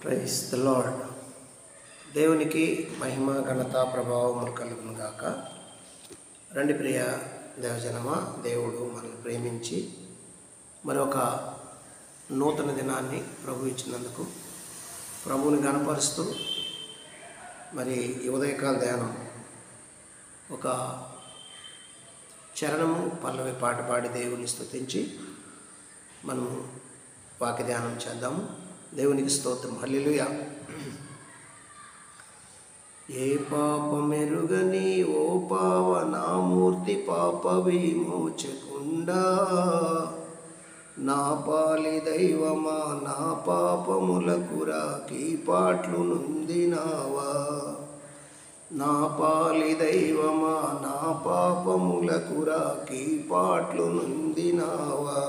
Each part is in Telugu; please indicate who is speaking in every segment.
Speaker 1: Praise the lord. దేవునికి మహిమ ఘనత ప్రభావములు కలుగును గాక. రండి ప్రియ దేవజనమా, దేవుడు మనల్ని ప్రేమించి మరొక నూతన దినాన్ని ప్రభు ఇచ్చినందుకు ప్రభువుని గణపరుస్తూ మరి ఈ ఉదయకాల ధ్యానం ఒక చరణము పల్లవి పాట పాడి దేవుని స్తుతించి మనము వాక్య ధ్యానం చేద్దాము. దేవునికి స్తోత్రం. హల్లెలూయా. ఏ పాపమెరుగని ఓ పావనామూర్తి పాప విమోచకుండా, నా పాలి దైవమా నా పాపములకు రాకి పాట్లు నొందినావా. నా పాలి దైవమా నా పాపములకు రాకి పాట్లు నొందినావా.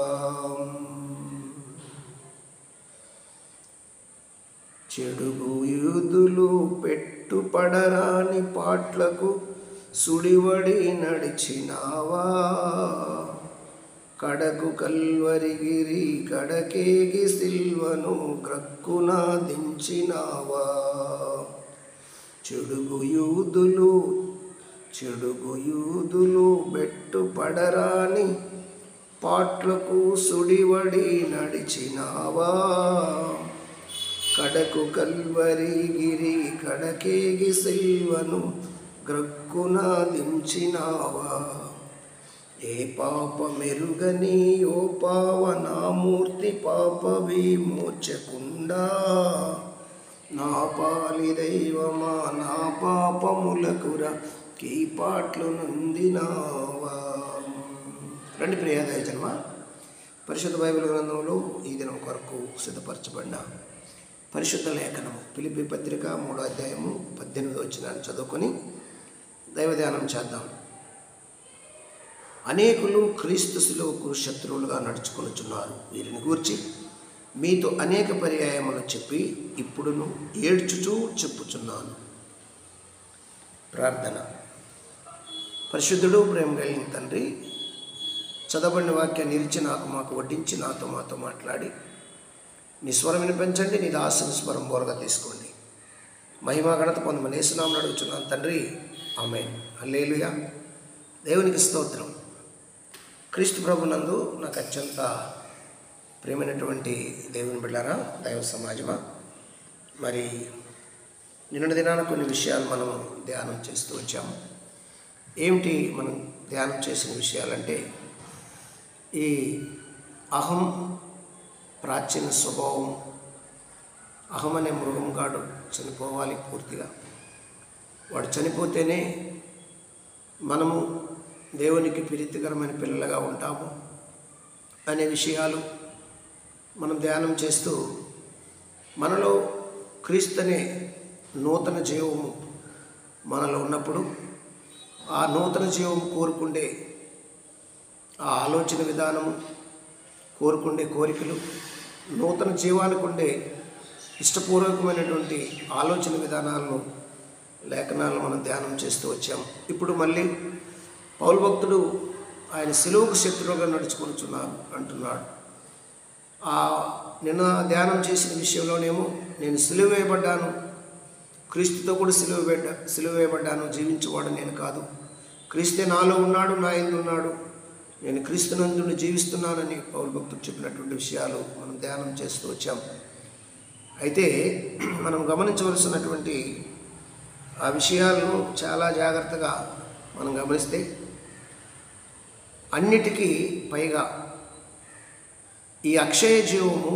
Speaker 1: చెడుగు యూదులు పెట్టుపడరాని పాట్లకు సుడివడి నడిచినావా. కడకు కల్వరిగిరి కడకేగి సిల్వను గ్రక్కున దించినావా. చెడుగు యూదులు పెట్టుపడరాని పాట్లకు సుడివడి నడిచినావా. కడకు కల్వరిగిరి కడకేగి సిల్వను గ్రక్కున దించినావా. ఏ పాపమెరుగని ఓ పావనామూర్తి పాప విమోచకుండా, నా పాలి దైవమా నా పాపములకు రాకి పాట్లు నొందినావా. రండి ప్రియ దైవజనమా, పరిశుద్ధ బైబిల్ గ్రంథంలో ఈ దినం కొరకు సిద్ధపరచబడిన పరిశుద్ధ లేఖనము ఫిలిప్పీ పత్రిక 3వ అధ్యాయము 18వ వచనాన్ని చదువుకొని దైవధ్యానం చేద్దాం. అనేకులు క్రీస్తు శిలువకు శత్రువులుగా నడుచుకొనుచున్నారు. వీరిని గూర్చి మీతో అనేక పర్యాయములు చెప్పి ఇప్పుడును ఏడ్చుచూ చెప్పుచున్నాను. ప్రార్థన. పరిశుద్ధుడు ప్రేమ కలిగిన తండ్రి, చదవబడిన వాక్యాన్ని నిలిచి మాకు వడ్డించి మాతో మాట్లాడి నీ స్వరం వినిపించండి. నీ దాసుని స్వరం బోరగా తీసుకోండి. మహిమా ఘనత పొందమని యేసునామమున అడుగుచున్నాను తండ్రి, ఆమేన్. హల్లెలూయా. దేవునికి స్తోత్రం. క్రీస్తు ప్రభునందు నాకు అత్యంత ప్రియమైనటువంటి దేవుని బిడ్డారా, దైవ సమాజమా, మరి నిన్నటి దినాన కొన్ని విషయాలు మనం ధ్యానం చేస్తూ వచ్చాము. ఏమిటి మనం ధ్యానం చేసిన విషయాలంటే, ఈ అహం ప్రాచీన స్వభావం, అహం అనే మృగం గాడు చనిపోవాలి పూర్తిగా. వాడు చనిపోతేనే మనము దేవునికి ప్రీతికరమైన పిల్లలుగా ఉంటాము అనే విషయాలు మనం ధ్యానం చేస్తూ, మనలో క్రీస్తు అనే నూతన జీవము మనలో ఉన్నప్పుడు ఆ నూతన జీవం కోరుకుండే ఆ ఆలోచన విధానము, కోరుకుండే కోరికలు, నూతన జీవానికి ఉండే ఇష్టపూర్వకమైనటువంటి ఆలోచన విధానాలను లేఖనాలను మనం ధ్యానం చేస్తూ వచ్చాం. ఇప్పుడు మళ్ళీ పౌలు భక్తుడు ఆయన సిలువకు శత్రువుగా నడుచుకొనుచున్నాను అంటున్నాడు. నిన్న ధ్యానం చేసిన విషయంలోనేమో నేను సిలువ వేయబడ్డాను, క్రీస్తుతో కూడా సిలువ వేయబడ్డాను, జీవించేవాడు నేను కాదు, క్రీస్తే నాలో ఉన్నాడు, నా యందు ఉన్నాడు, నేను క్రీస్తునందుని జీవిస్తున్నానని పౌలు భక్తుడు చెప్పినటువంటి విషయాలు మనం ధ్యానం చేస్తూ వచ్చాం. అయితే మనం గమనించవలసినటువంటి ఆ విషయాలను చాలా జాగ్రత్తగా మనం గమనిస్తే, అన్నిటికీ పైగా ఈ అక్షయ జీవము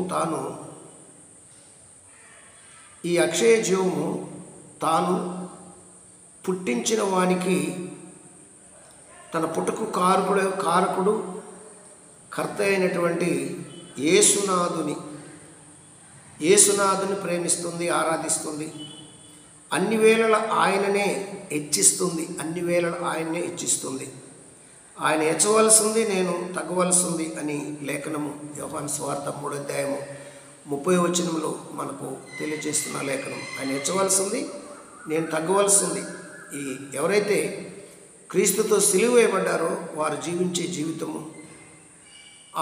Speaker 1: తాను పుట్టించిన వానికి తన పుట్టుకు కారకుడు కర్త అయినటువంటి యేసునాథుని ప్రేమిస్తుంది, ఆరాధిస్తుంది. అన్ని వేళల ఆయననే హెచ్చిస్తుంది. ఆయన హెచ్చవలసింది, నేను తగ్గవలసింది అని లేఖనము యోహాను సువార్త 3వ అధ్యాయము 30వ వచనంలో మనకు తెలియజేస్తున్న లేఖనం. ఆయన హెచ్చవలసింది, నేను తగ్గవలసింది. ఎవరైతే క్రీస్తుతో సిలువ వేయబడ్డారో వారు జీవించే జీవితము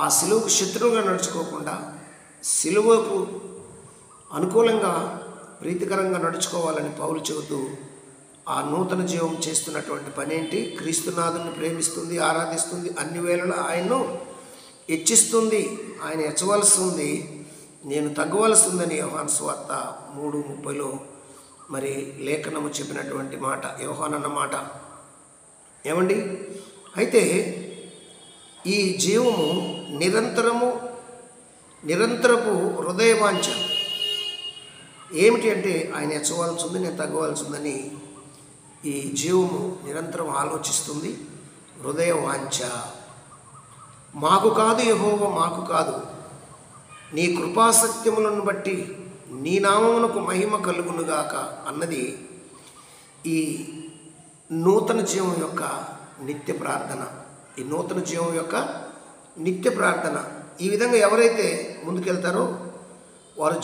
Speaker 1: ఆ సిలువకు శత్రువుగా నడుచుకోకుండా సిలువకు అనుకూలంగా ప్రీతికరంగా నడుచుకోవాలని పౌలు చెబుతూ ఆ నూతన జీవం చేస్తున్నటువంటి పని ఏంటి? క్రీస్తునాథుని ప్రేమిస్తుంది, ఆరాధిస్తుంది, అన్ని వేళలా ఆయన్ను హెచ్చిస్తుంది. ఆయన హెచ్చవలసి ఉంది, నేను తగ్గవలసి ఉందని యోహాను సువార్త 3:30లో మరి లేఖనము చెప్పినటువంటి మాట, యోహాను అన్న మాట. ఏమండి? అయితే ఈ జీవము నిరంతరపు హృదయవాంఛ ఏమిటి అంటే ఆయన హెచ్చవలసి ఉంది, నేను తగ్గవలసి ఉందని ఈ జీవము నిరంతరం ఆలోచిస్తుంది. హృదయ వాంఛ. మాకు కాదు యెహోవా, మాకు కాదు, నీ కృపాసత్యములను బట్టి నీ నామమునకు మహిమ కలుగునుగాక అన్నది ఈ నూతన జీవం యొక్క నిత్య ప్రార్థన. ఈ నూతన జీవం యొక్క నిత్య ప్రార్థన. ఈ విధంగా ఎవరైతే ముందుకెళ్తారో వారు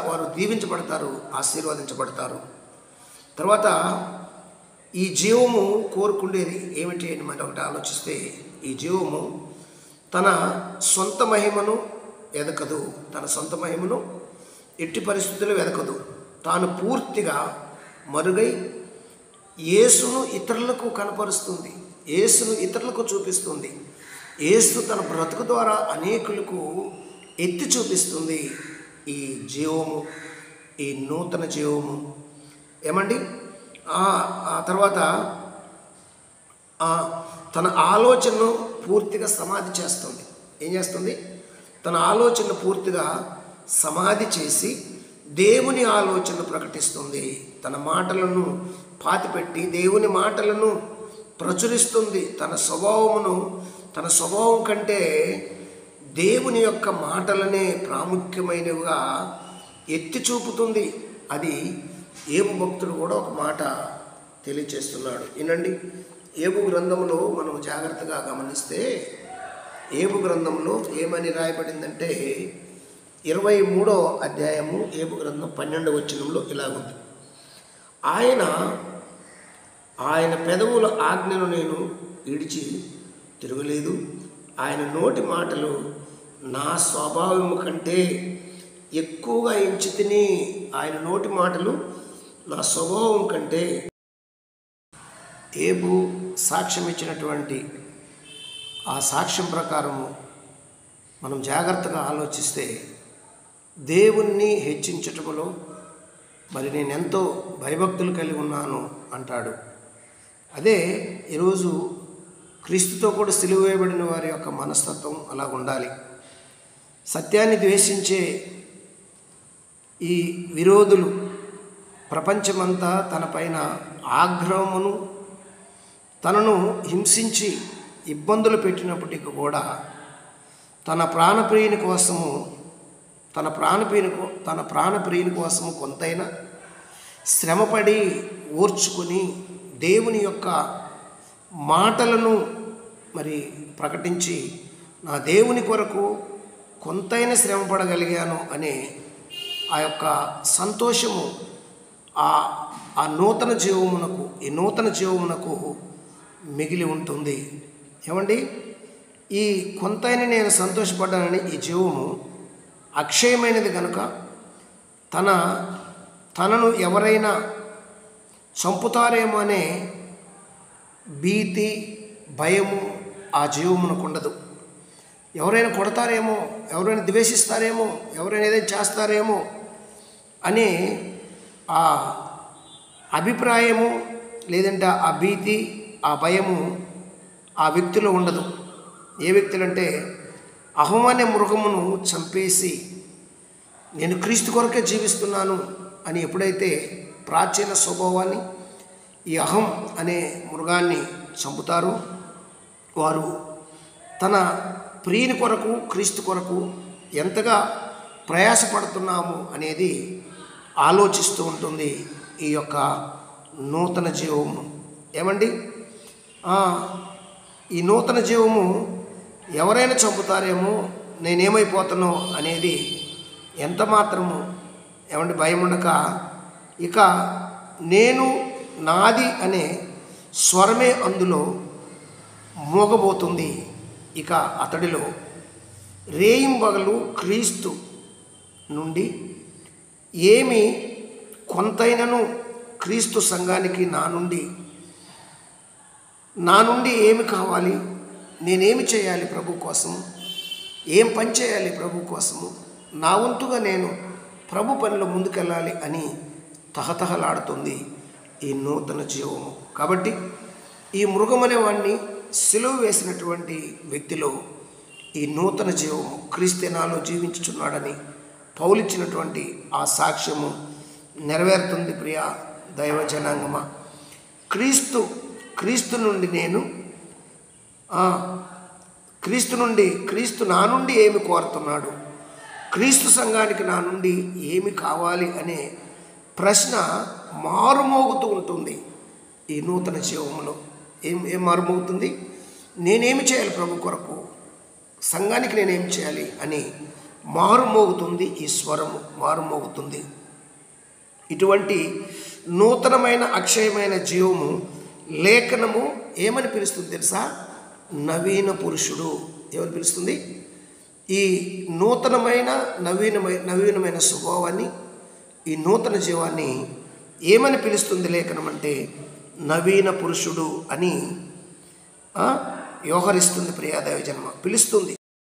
Speaker 1: వారు దీవించబడతారు, ఆశీర్వదించబడతారు. తర్వాత ఈ జీవము కోరుకుండేది ఏమిటి అని మనం ఒకటి ఆలోచిస్తే, ఈ జీవము తన సొంత మహిమను వెదకదు, తన సొంత మహిమను ఎట్టి పరిస్థితుల్లో వెదకదు. తాను పూర్తిగా మరుగై యేసును ఇతరులకు కనపరుస్తుంది, యేసును ఇతరులకు చూపిస్తుంది. యేసు తన బ్రతుకు ద్వారా అనేకులకు ఎత్తి చూపిస్తుంది. ఈ జీవము, ఈ నూతన జీవము. ఏమండి? ఆ తర్వాత తన ఆలోచనను పూర్తిగా సమాధి చేస్తుంది. ఏం చేస్తుంది? తన ఆలోచనను పూర్తిగా సమాధి చేసి దేవుని ఆలోచన ప్రకటిస్తుంది. తన మాటలను పాతిపెట్టి దేవుని మాటలను ప్రచురిస్తుంది. తన స్వభావం కంటే దేవుని యొక్క మాటలనే ప్రాముఖ్యమైనవిగా ఎత్తి చూపుతుంది. అది ఏబు భక్తుడు కూడా ఒక మాట తెలియచేస్తున్నాడు. వినండి. ఏబు గ్రంథంలో మనం జాగ్రత్తగా గమనిస్తే, ఏబు గ్రంథంలో ఏమని రాయబడిందంటే 23వ అధ్యాయము ఏబు గ్రంథం 12వ వచనంలో ఇలాగుంది. ఆయన పెదవుల ఆజ్ఞను నేను విడిచి తిరగలేదు, ఆయన నోటి మాటలు నా స్వభావము కంటే ఎక్కువగా ఎంచితిని. ఆయన నోటి మాటలు నా స్వభావం కంటే. ఏబు సాక్ష్యం ఇచ్చినటువంటి ఆ సాక్ష్యం ప్రకారము మనం జాగ్రత్తగా ఆలోచిస్తే, దేవుణ్ణి హెచ్చించటములో మరి నేనెంతో భయభక్తులు కలిగి ఉన్నాను అంటాడు. అదే ఈరోజు క్రీస్తుతో కూడా సిలువ వేయబడిన వారి యొక్క మనస్తత్వం అలా ఉండాలి. సత్యాన్ని ద్వేషించే ఈ విరోధులు ప్రపంచమంతా తనపైన ఆగ్రహమును, తనను హింసించి ఇబ్బందులు పెట్టినప్పటికీ కూడా తన ప్రాణప్రియుని కోసము కొంతైనా శ్రమపడి ఓర్చుకొని దేవుని యొక్క మాటలను మరి ప్రకటించి, నా దేవుని కొరకు కొంతైనా శ్రమపడగలిగాను అనే ఆ యొక్క సంతోషము ఈ నూతన జీవమునకు మిగిలి ఉంటుంది. ఏమండి? ఈ కొంతైనా నేను సంతోషపడ్డానని ఈ జీవము అక్షయమైనది కనుక తనను ఎవరైనా చంపుతారేమో అనే భీతి, భయము ఆ జీవమునకు ఉండదు. ఎవరైనా కొడతారేమో, ఎవరైనా ద్వేషిస్తారేమో, ఎవరైనా ఏదైనా చేస్తారేమో అనే ఆ అభిప్రాయము, లేదంటే ఆ భీతి, ఆ భయము ఆ వ్యక్తిలో ఉండదు. ఏ వ్యక్తులంటే అహం అనే మృగమును చంపేసి నేను క్రీస్తు కొరకే జీవిస్తున్నాను అని ఎప్పుడైతే ప్రాచీన స్వభావాన్ని, ఈ అహం అనే మృగాన్ని చంపుతారో, వారు తన ప్రియుని కొరకు, క్రీస్తు కొరకు ఎంతగా ప్రయాసపడుతున్నాము అనేది ఆలోచిస్తూ ఉంటుంది ఈ యొక్క నూతన జీవము. ఏమండి? ఈ నూతన జీవము ఎవరైనా చంపుతారేమో, నేనేమైపోతానో అనేది ఎంత మాత్రము ఏమండి భయం ఉండక, ఇక నేను నాది అనే స్వరమే అందులో మోగబోతుంది. ఇక అతడిలో రేయింబగలు క్రీస్తు నుండి ఏమి కొంతైనను క్రీస్తు సంఘానికి నా నుండి ఏమి కావాలి, నేనేమి చేయాలి ప్రభు కోసము, ఏం పని చేయాలి ప్రభు కోసము, నా వంతుగా నేను ప్రభు పనిలో ముందుకెళ్ళాలి అని తహతహలాడుతుంది ఈ నూతన జీవము. కాబట్టి ఈ మృగమనే వాడిని సిలువ వేసినటువంటి వ్యక్తిలో ఈ నూతన జీవము క్రీస్తు నాలో జీవించుచున్నాడని పౌలిచ్చినటువంటి ఆ సాక్ష్యము నెరవేరుతుంది. ప్రియ దైవ జనాంగమా, క్రీస్తు నుండి నేను క్రీస్తు నా నుండి ఏమి కోరుతున్నాడు, క్రీస్తు సంఘానికి నా నుండి ఏమి కావాలి అనే ప్రశ్న మారుమోగుతూ ఉంటుంది. ఈ నూతన జీవంలో ఏం మారుమోగుతుంది? నేనేమి చేయాలి ప్రభు కొరకు, సంఘానికి నేనేం చేయాలి అని మారుమోగుతుంది. ఈ స్వరము మారుమోగుతుంది. ఇటువంటి నూతనమైన అక్షయమైన జీవము లేఖనము ఏమని పిలుస్తుంది తెలుసా? నవీన పురుషుడు. ఏమని పిలుస్తుంది? ఈ నవీనమైన స్వభావాన్ని, ఈ నూతన జీవాన్ని ఏమని పిలుస్తుంది లేఖనం అంటే నవీన పురుషుడు అని వ్యవహరిస్తుంది. ప్రియా దైవజన్మ పిలుస్తుంది.